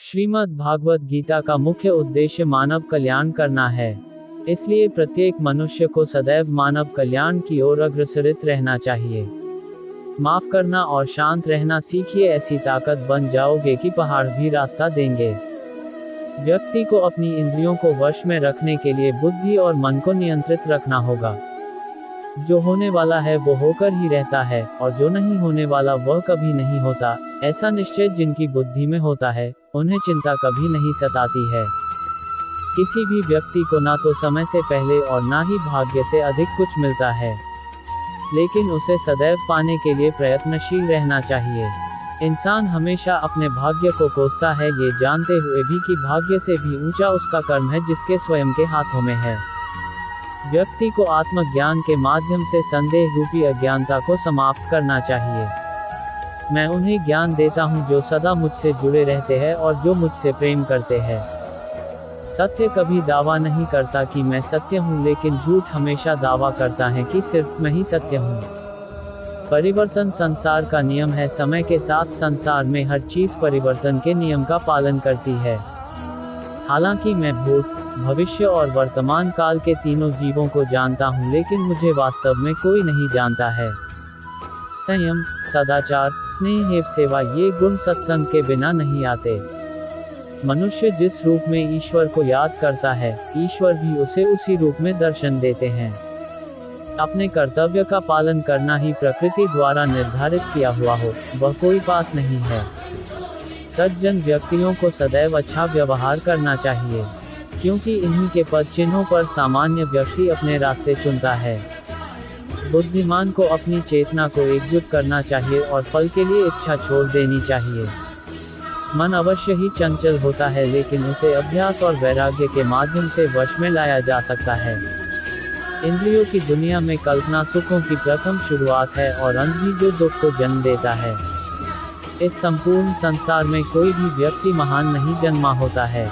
श्रीमद् भागवत गीता का मुख्य उद्देश्य मानव कल्याण करना है। इसलिए प्रत्येक मनुष्य को सदैव मानव कल्याण की ओर अग्रसरित रहना चाहिए। माफ करना और शांत रहना सीखिए, ऐसी ताकत बन जाओगे कि पहाड़ भी रास्ता देंगे। व्यक्ति को अपनी इंद्रियों को वश में रखने के लिए बुद्धि और मन को नियंत्रित रखना होगा। जो होने वाला है वो होकर ही रहता है, और जो नहीं होने वाला वह कभी नहीं होता। ऐसा निश्चय जिनकी बुद्धि में होता है, उन्हें चिंता कभी नहीं सताती है। किसी भी व्यक्ति को ना तो समय से पहले और ना ही भाग्य से अधिक कुछ मिलता है, लेकिन उसे सदैव पाने के लिए प्रयत्नशील रहना चाहिए। इंसान हमेशा अपने भाग्य को कोसता है, ये जानते हुए भी कि भाग्य से भी ऊंचा उसका कर्म है जिसके स्वयं के हाथों में है। व्यक्ति को आत्मज्ञान के माध्यम से संदेह रूपी अज्ञानता को समाप्त करना चाहिए। मैं उन्हें ज्ञान देता हूँ जो सदा मुझसे जुड़े रहते हैं और जो मुझसे प्रेम करते हैं। सत्य कभी दावा नहीं करता कि मैं सत्य हूँ, लेकिन झूठ हमेशा दावा करता है कि सिर्फ मैं ही सत्य हूँ। परिवर्तन संसार का नियम है। समय के साथ संसार में हर चीज परिवर्तन के नियम का पालन करती है। हालांकि मैं भूत, भविष्य और वर्तमान काल के तीनों जीवों को जानता हूँ, लेकिन मुझे वास्तव में कोई नहीं जानता है। संयम, सदाचार, स्नेह एवं सेवा, ये गुण सत्संग के बिना नहीं आते। मनुष्य जिस रूप में ईश्वर को याद करता है, ईश्वर भी उसे उसी रूप में दर्शन देते हैं। अपने कर्तव्य का पालन करना ही प्रकृति द्वारा निर्धारित किया हुआ हो, वह कोई पास नहीं है। सज्जन व्यक्तियों को सदैव अच्छा व्यवहार करना चाहिए, क्योंकि इन्हीं के पद चिन्हों पर सामान्य व्यक्ति अपने रास्ते चुनता है। बुद्धिमान को अपनी चेतना को एकजुट करना चाहिए और फल के लिए इच्छा छोड़ देनी चाहिए। मन अवश्य ही चंचल होता है, लेकिन उसे अभ्यास और वैराग्य के माध्यम से वश में लाया जा सकता है। इंद्रियों की दुनिया में कल्पना सुखों की प्रथम शुरुआत है और अंत भी जो दुख को जन्म देता है। इस संपूर्ण संसार में कोई भी व्यक्ति महान नहीं जन्मा होता है,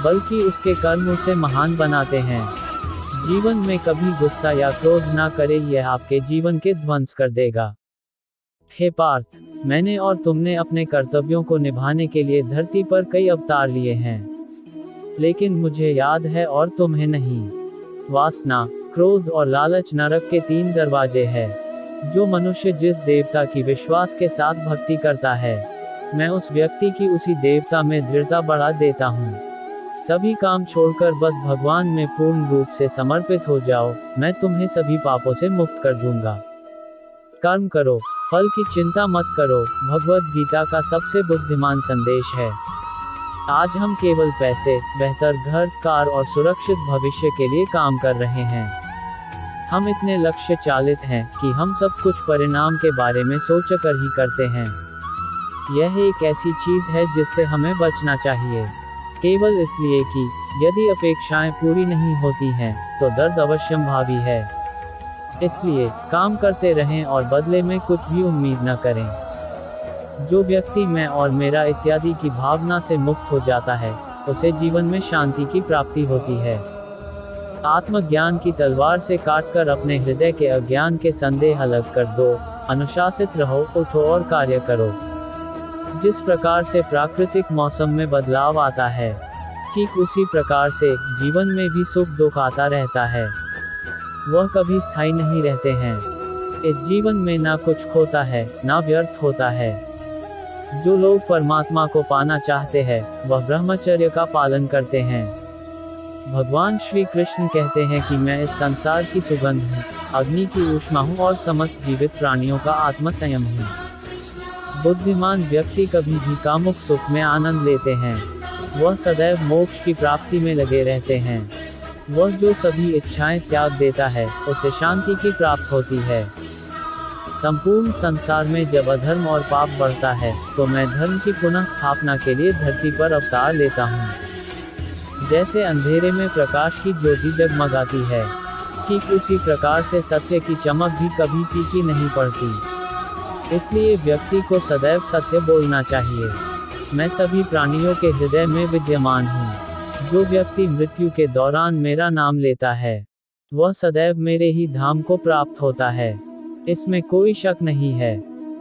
बल्कि उसके कर्म उसे महान बनाते हैं। जीवन में कभी गुस्सा या क्रोध ना करें, यह आपके जीवन के ध्वंस कर देगा। हे पार्थ, मैंने और तुमने अपने कर्तव्यों को निभाने के लिए धरती पर कई अवतार लिए हैं, लेकिन मुझे याद है और तुम्हें नहीं। वासना, क्रोध और लालच नरक के 3 दरवाजे हैं। जो मनुष्य जिस देवता की विश्वास के साथ भक्ति करता है, मैं उस व्यक्ति की उसी देवता में दृढ़ता बढ़ा देता हूँ। सभी काम छोड़कर बस भगवान में पूर्ण रूप से समर्पित हो जाओ, मैं तुम्हें सभी पापों से मुक्त कर दूंगा। कर्म करो, फल की चिंता मत करो, भगवद गीता का सबसे बुद्धिमान संदेश है। आज हम केवल पैसे, बेहतर घर, कार और सुरक्षित भविष्य के लिए काम कर रहे हैं। हम इतने लक्ष्य चालित हैं कि हम सब कुछ परिणाम के बारे में सोचकर ही करते हैं। यह एक ऐसी चीज है जिससे हमें बचना चाहिए, केवल इसलिए कि यदि अपेक्षाएं पूरी नहीं होती हैं, तो दर्द अवश्यंभावी है। इसलिए काम करते रहें और बदले में कुछ भी उम्मीद न करें। जो व्यक्ति मैं और मेरा इत्यादि की भावना से मुक्त हो जाता है, उसे जीवन में शांति की प्राप्ति होती है। आत्मज्ञान की तलवार से काटकर अपने हृदय के अज्ञान के संदेह अलग कर दो। अनुशासित रहो, उठो और कार्य करो। जिस प्रकार से प्राकृतिक मौसम में बदलाव आता है, ठीक उसी प्रकार से जीवन में भी सुख दुख आता रहता है। वह कभी स्थायी नहीं रहते हैं। इस जीवन में ना कुछ खोता है, ना व्यर्थ होता है। जो लोग परमात्मा को पाना चाहते हैं, वह ब्रह्मचर्य का पालन करते हैं। भगवान श्री कृष्ण कहते हैं कि मैं इस संसार की सुगंध हूँ, अग्नि की ऊष्मा हूँ और समस्त जीवित प्राणियों का आत्म संयम हूँ। बुद्धिमान व्यक्ति कभी भी कामुक सुख में आनंद लेते हैं। वह सदैव मोक्ष की प्राप्ति में लगे रहते हैं। वह जो सभी इच्छाएं त्याग देता है, उसे शांति की प्राप्त होती है। संपूर्ण संसार में जब अधर्म और पाप बढ़ता है, तो मैं धर्म की पुनः स्थापना के लिए धरती पर अवतार लेता हूँ। जैसे अंधेरे में प्रकाश की ज्योति जगमगाती है, ठीक उसी प्रकार से सत्य की चमक भी कभी फीकी नहीं पड़ती। इसलिए व्यक्ति को सदैव सत्य बोलना चाहिए। मैं सभी प्राणियों के हृदय में विद्यमान हूँ। जो व्यक्ति मृत्यु के दौरान मेरा नाम लेता है, वह सदैव मेरे ही धाम को प्राप्त होता है। इसमें कोई शक नहीं है।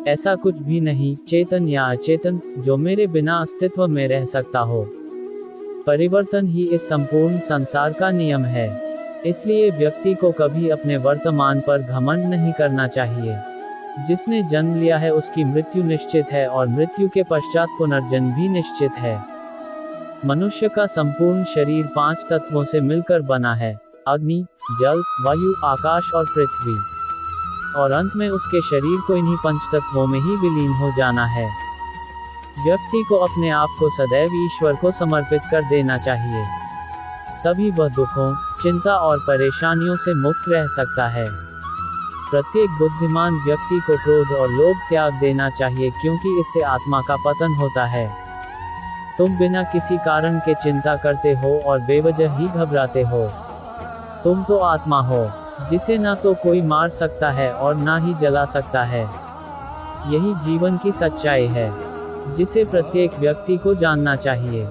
ऐसा कुछ भी नहीं, चेतन या अचेतन, जो मेरे बिना अस्तित्व में रह सकता हो। परिवर्तन ही इस संपूर्ण संसार का नियम है। इसलिए व्यक्ति को कभी अपने वर्तमान पर घमंड नहीं करना चाहिए। जिसने जन्म लिया है उसकी मृत्यु निश्चित है और मृत्यु के पश्चात पुनर्जन्म भी निश्चित है। मनुष्य का संपूर्ण शरीर 5 तत्वों से मिलकर बना है: अग्नि, जल, वायु, आकाश और पृथ्वी। और अंत में उसके शरीर को इन्हीं 5 तत्वों में ही विलीन हो जाना है। व्यक्ति को अपने आप को सदैव ईश्वर को समर्पित कर देना चाहिए। तभी वह दुखों, चिंता और परेशानियों से मुक्त रह सकता है। प्रत्येक बुद्धिमान व्यक्ति को क्रोध और लोभ त्याग देना चाहिए, क्योंकि इससे आत्मा का पतन होता है। तुम बिना किसी कारण के चिंता करते हो और बेवजह ही घबराते हो। तुम तो आत्मा हो, जिसे ना तो कोई मार सकता है और ना ही जला सकता है। यही जीवन की सच्चाई है, जिसे प्रत्येक व्यक्ति को जानना चाहिए।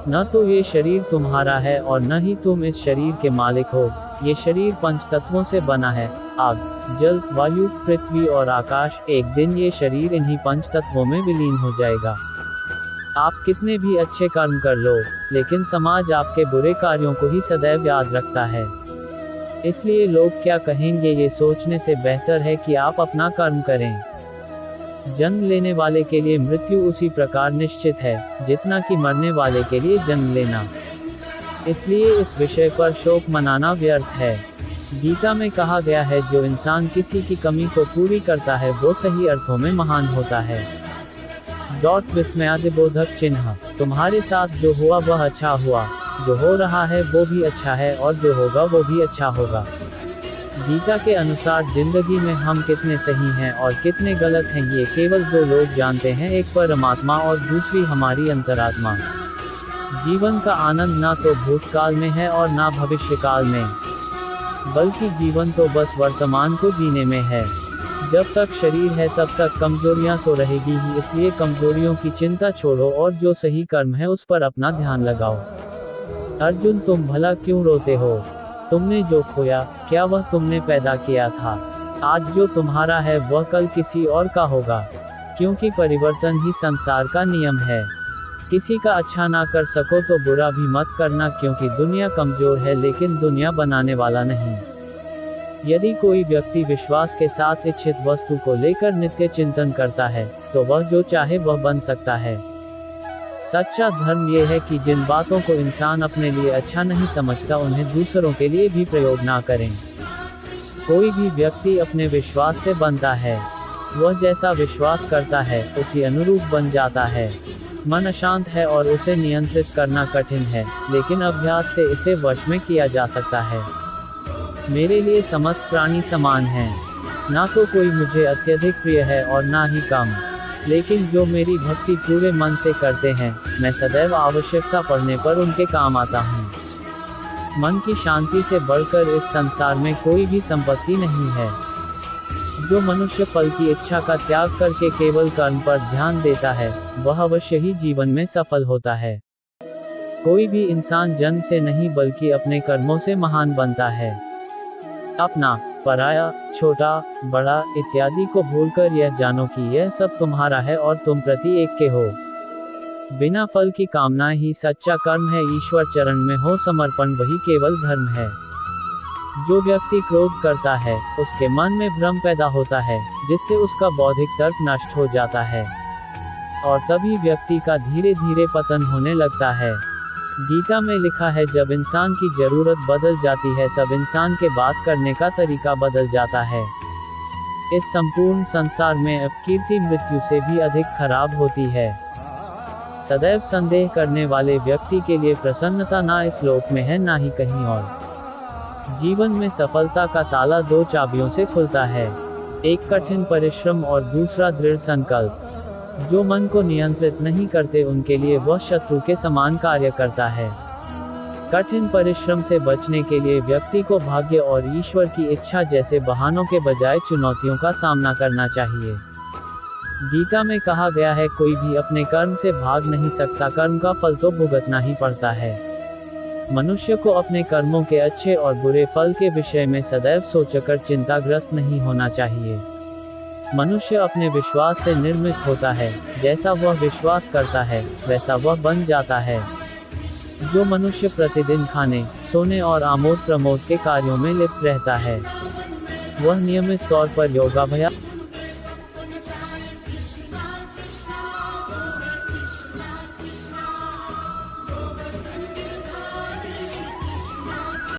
न तो ये शरीर तुम्हारा है और न ही तुम इस शरीर के मालिक हो। ये शरीर 5 तत्वों से बना है: आग, जल, वायु, पृथ्वी और आकाश। एक दिन ये शरीर इन्हीं 5 तत्वों में विलीन हो जाएगा। आप कितने भी अच्छे कर्म कर लो, लेकिन समाज आपके बुरे कार्यों को ही सदैव याद रखता है। इसलिए लोग क्या कहेंगे ये सोचने से बेहतर है कि आप अपना कर्म करें। जन्म लेने वाले के लिए मृत्यु उसी प्रकार निश्चित है जितना कि मरने वाले के लिए जन्म लेना। इसलिए इस विषय पर शोक मनाना व्यर्थ है। गीता में कहा गया है, जो इंसान किसी की कमी को पूरी करता है वो सही अर्थों में महान होता है। विस्मयादिबोधक चिन्ह। तुम्हारे साथ जो हुआ वह अच्छा हुआ, जो हो रहा है वो भी अच्छा है और जो होगा वो भी अच्छा होगा। गीता के अनुसार जिंदगी में हम कितने सही हैं और कितने गलत हैं ये केवल 2 लोग जानते हैं, एक परमात्मा और दूसरी हमारी अंतरात्मा। जीवन का आनंद ना तो भूतकाल में है और ना भविष्यकाल में, बल्कि जीवन तो बस वर्तमान को जीने में है। जब तक शरीर है तब तक कमजोरियां तो रहेगी ही, इसलिए कमजोरियों की चिंता छोड़ो और जो सही कर्म है उस पर अपना ध्यान लगाओ। अर्जुन, तुम भला क्यों रोते हो? तुमने जो खोया, क्या वह तुमने पैदा किया था? आज जो तुम्हारा है वह कल किसी और का होगा, क्योंकि परिवर्तन ही संसार का नियम है। किसी का अच्छा ना कर सको तो बुरा भी मत करना, क्योंकि दुनिया कमजोर है लेकिन दुनिया बनाने वाला नहीं। यदि कोई व्यक्ति विश्वास के साथ इच्छित वस्तु को लेकर नित्य चिंतन करता है तो वह जो चाहे वह बन सकता है। सच्चा धर्म यह है कि जिन बातों को इंसान अपने लिए अच्छा नहीं समझता उन्हें दूसरों के लिए भी प्रयोग ना करें। कोई भी व्यक्ति अपने विश्वास से बनता है, वह जैसा विश्वास करता है उसी अनुरूप बन जाता है। मन अशांत है और उसे नियंत्रित करना कठिन है, लेकिन अभ्यास से इसे वश में किया जा सकता है। मेरे लिए समस्त प्राणी समान हैं, ना तो कोई मुझे अत्यधिक प्रिय है और ना ही कम, लेकिन जो मेरी भक्ति पूरे मन से करते हैं, मैं सदैव आवश्यकता पड़ने पर उनके काम आता हूँ। मन की शांति से बढ़कर इस संसार में कोई भी संपत्ति नहीं है। जो मनुष्य फल की इच्छा का त्याग करके केवल कर्म पर ध्यान देता है वह अवश्य ही जीवन में सफल होता है। कोई भी इंसान जन्म से नहीं बल्कि अपने कर्मों से महान बनता है। अपना, पराया, छोटा, बड़ा इत्यादि को भूलकर यह जानो कि यह सब तुम्हारा है और तुम प्रति एक के हो। बिना फल की कामना ही सच्चा कर्म है। ईश्वर चरण में हो समर्पण वही केवल धर्म है। जो व्यक्ति क्रोध करता है उसके मन में भ्रम पैदा होता है, जिससे उसका बौद्धिक तर्क नष्ट हो जाता है और तभी व्यक्ति का धीरे धीरे पतन होने लगता है। गीता में लिखा है, जब इंसान की जरूरत बदल जाती है तब इंसान के बात करने का तरीका बदल जाता है। इस संपूर्ण संसार में अब कीर्ति मृत्यु से भी अधिक खराब होती है। सदैव संदेह करने वाले व्यक्ति के लिए प्रसन्नता ना इस लोक में है ना ही कहीं और। जीवन में सफलता का ताला 2 चाबियों से खुलता है, एक कठिन परिश्रम और दूसरा दृढ़ संकल्प। जो मन को नियंत्रित नहीं करते उनके लिए वह शत्रु के समान कार्य करता है। कठिन परिश्रम से बचने के लिए व्यक्ति को भाग्य और ईश्वर की इच्छा जैसे बहानों के बजाय चुनौतियों का सामना करना चाहिए। गीता में कहा गया है, कोई भी अपने कर्म से भाग नहीं सकता, कर्म का फल तो भुगतना ही पड़ता है। मनुष्य को अपने कर्मों के अच्छे और बुरे फल के विषय में सदैव सोचकर चिंताग्रस्त नहीं होना चाहिए। मनुष्य अपने विश्वास से निर्मित होता है, जैसा वह विश्वास करता है वैसा वह बन जाता है। जो मनुष्य प्रतिदिन खाने, सोने और आमोद प्रमोद के कार्यों में लिप्त रहता है, वह नियमित तौर पर योगाभ्यास